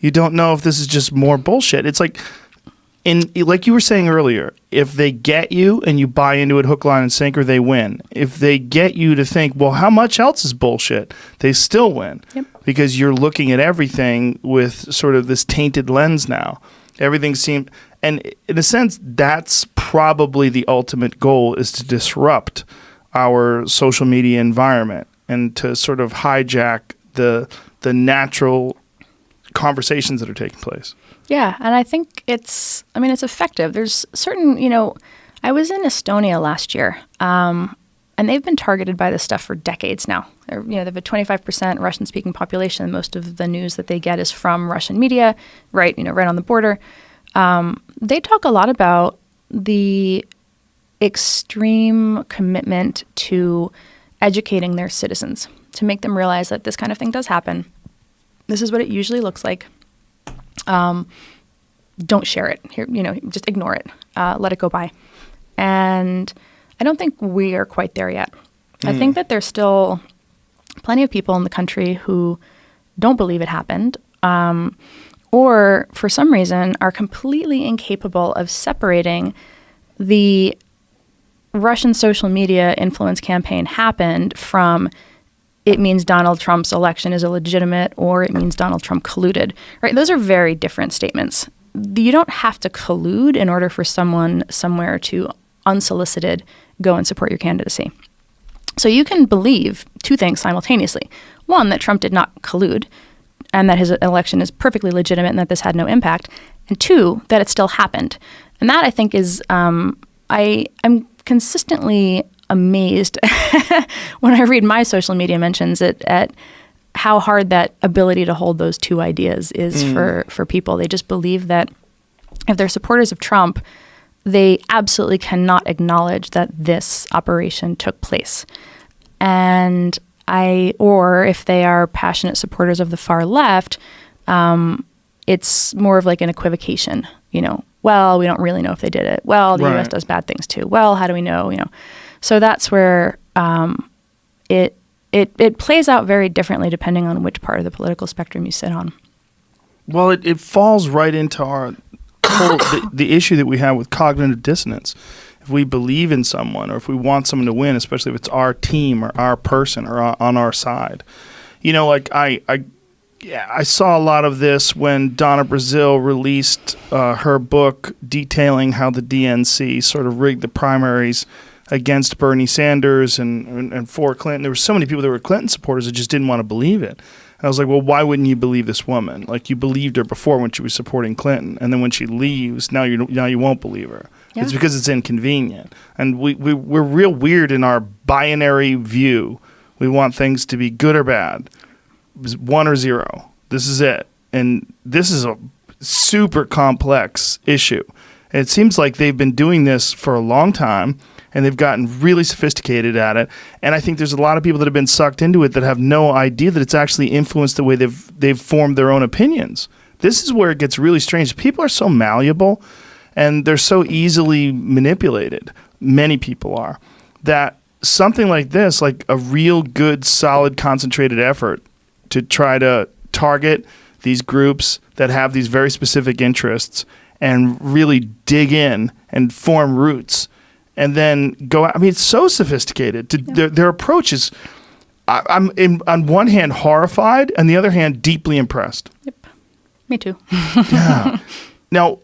You don't know if this is just more bullshit. It's like, like you were saying earlier, if they get you and you buy into it hook, line, and sinker, they win. If they get you to think, well, how much else is bullshit? They still win. Yep. Because you're looking at everything with sort of this tainted lens now. Everything seems, and in a sense, that's probably the ultimate goal, is to disrupt our social media environment and to sort of hijack the natural conversations that are taking place. Yeah, and I think it's effective. There's certain, I was in Estonia last year, and they've been targeted by this stuff for decades now. They have a 25% Russian-speaking population. Most of the news that they get is from Russian media, right on the border. They talk a lot about the extreme commitment to educating their citizens, to make them realize that this kind of thing does happen. This is what it usually looks like. Don't share it. Here, just ignore it. Let it go by. And I don't think we are quite there yet. I think that there's still plenty of people in the country who don't believe it happened, or for some reason are completely incapable of separating the Russian social media influence campaign happened from it means Donald Trump's election is illegitimate, or it means Donald Trump colluded, right? Those are very different statements. You don't have to collude in order for someone somewhere to unsolicited go and support your candidacy. So you can believe two things simultaneously. One, that Trump did not collude and that his election is perfectly legitimate and that this had no impact. And two, that it still happened. And that, I think, is I'm consistently amazed when I read my social media mentions at how hard that ability to hold those two ideas is for people. They just believe that if they're supporters of Trump, they absolutely cannot acknowledge that this operation took place. And or if they are passionate supporters of the far left, it's more of like an equivocation, well, we don't really know if they did it. Well, the U.S. does bad things too. Well, how do we know, So that's where it plays out very differently depending on which part of the political spectrum you sit on. Well, it falls right into the issue that we have with cognitive dissonance. If we believe in someone, or if we want someone to win, especially if it's our team or our person or on our side, I saw a lot of this when Donna Brazile released her book detailing how the DNC sort of rigged the primaries against Bernie Sanders and for Clinton. There were so many people that were Clinton supporters that just didn't want to believe it. I was like, well, why wouldn't you believe this woman? Like, you believed her before when she was supporting Clinton, and then when she leaves, now you won't believe her. Yeah. It's because it's inconvenient. And we're real weird in our binary view. We want things to be good or bad, 1 or 0. This is it. And this is a super complex issue. And it seems like they've been doing this for a long time, and they've gotten really sophisticated at it. And I think there's a lot of people that have been sucked into it that have no idea that it's actually influenced the way they've formed their own opinions. This is where it gets really strange. People are so malleable, and they're so easily manipulated. Many people are. That something like this, like a real good, solid, concentrated effort to try to target these groups that have these very specific interests and really dig in and form roots and then go out. I mean, it's so sophisticated. Their approach is, I'm on one hand horrified, and the other hand deeply impressed. Yep, me too. Yeah. Now,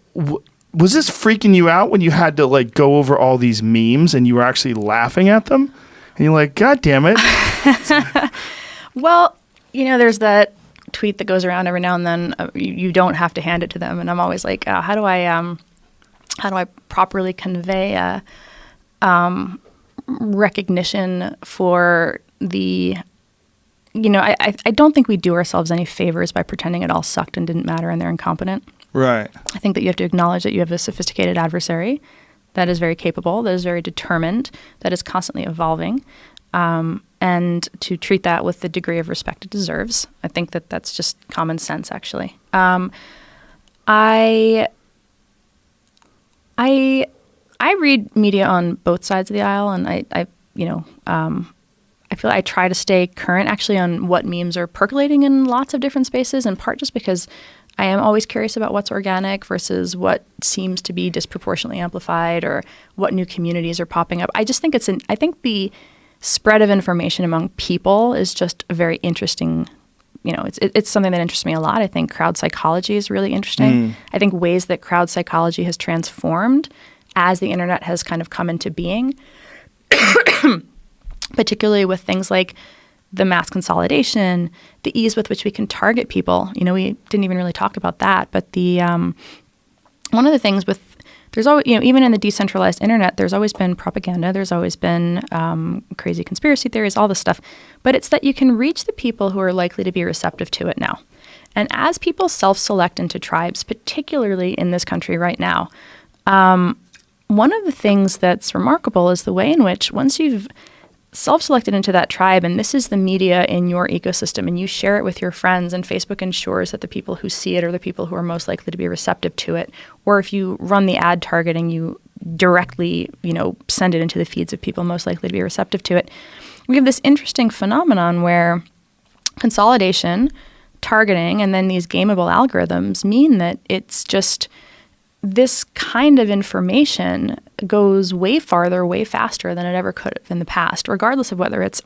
was this freaking you out when you had to go over all these memes and you were actually laughing at them? And you're like, God damn it. Well, there's that tweet that goes around every now and then. You don't have to hand it to them, and I'm always like, how do I properly convey recognition for the, I don't think we do ourselves any favors by pretending it all sucked and didn't matter and they're incompetent. Right. I think that you have to acknowledge that you have a sophisticated adversary that is very capable, that is very determined, that is constantly evolving, and to treat that with the degree of respect it deserves. I think that that's just common sense, actually. I read media on both sides of the aisle, and I feel I try to stay current actually on what memes are percolating in lots of different spaces, in part just because I am always curious about what's organic versus what seems to be disproportionately amplified or what new communities are popping up. I just think I think the spread of information among people is just a very interesting, it's something that interests me a lot. I think crowd psychology is really interesting. I think ways that crowd psychology has transformed as the internet has kind of come into being, particularly with things like the mass consolidation, the ease with which we can target people. We didn't even really talk about that, but one of the things there's always, even in the decentralized internet, there's always been propaganda, there's always been crazy conspiracy theories, all this stuff, but it's that you can reach the people who are likely to be receptive to it now. And as people self-select into tribes, particularly in this country right now, one of the things that's remarkable is the way in which once you've self-selected into that tribe, and this is the media in your ecosystem, and you share it with your friends, and Facebook ensures that the people who see it are the people who are most likely to be receptive to it. Or if you run the ad targeting, you directly, send it into the feeds of people most likely to be receptive to it. We have this interesting phenomenon where consolidation, targeting, and then these gameable algorithms mean that it's just this kind of information goes way farther, way faster than it ever could have in the past, regardless of whether it's